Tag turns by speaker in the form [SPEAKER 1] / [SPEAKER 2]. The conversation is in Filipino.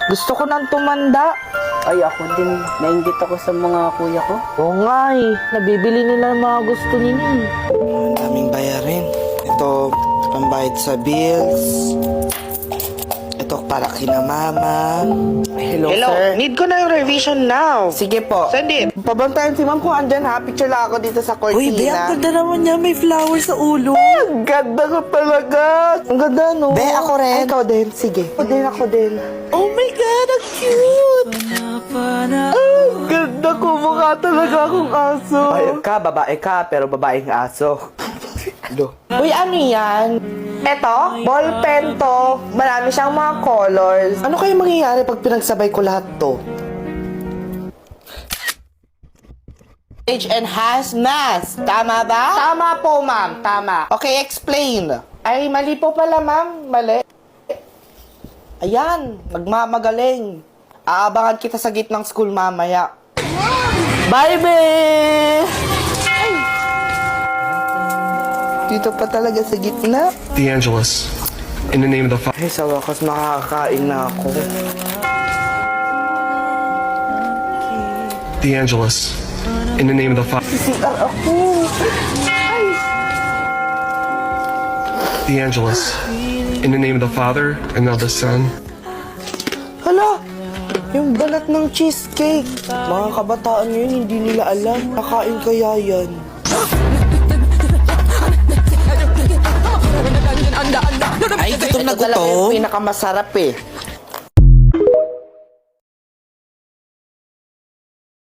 [SPEAKER 1] Gusto ko nang tumanda.
[SPEAKER 2] Ay, ako din. Nainggit ako sa mga kuya ko.
[SPEAKER 1] Oo nga eh. Nabibili nila ang mga gusto nila eh.
[SPEAKER 3] Ang daming bayarin. Ito, pambayad sa bills. Ito, para kina mama. Hello, sir.
[SPEAKER 1] Need ko na yung revision now.
[SPEAKER 3] Sige po.
[SPEAKER 1] Send it.
[SPEAKER 3] Pabantayan si ma'am kung andyan ha. Picture lang ako dito sa cortina.
[SPEAKER 4] Uy, be, ang ganda naman niya. May flowers sa ulo.
[SPEAKER 3] Ang ganda ko talaga. Ang ganda, no? Be, ako rin. Ay, ikaw din. Sige. Ako din.
[SPEAKER 4] Oh my God, ang cute!
[SPEAKER 3] Ang ganda ko. Mukha talaga akong aso. Ay, babae ka, pero babaeng aso.
[SPEAKER 1] Uy, ano yan? Eto, ballpen to. Marami siyang mga colors.
[SPEAKER 3] Ano kaya mangyayari pag pinagsabay ko lahat to?
[SPEAKER 1] Age enhanced mask. Tama ba? Tama po, ma'am. Tama. Okay, explain. Ay, mali po pala, ma'am. Mali. Ayan, magmamagaling. Aabangan kita sa gitnang school mamaya. Bye, babe!
[SPEAKER 3] Dito pa talaga sa gitna.
[SPEAKER 5] DeAngelis, in the name of the Father.
[SPEAKER 3] Ay, sa wakas makakakain na ako.
[SPEAKER 5] DeAngelis, in the name of the Father.
[SPEAKER 3] CR ako.
[SPEAKER 5] DeAngelis, in the name of the Father and of the Son.
[SPEAKER 3] Hala! Yung balat ng cheesecake. Mga kabataan yun, hindi nila alam. Nakain kaya yan.
[SPEAKER 1] Ay, gutom na
[SPEAKER 3] Ito talaga yung
[SPEAKER 1] gutom.
[SPEAKER 3] pinakamasarap eh.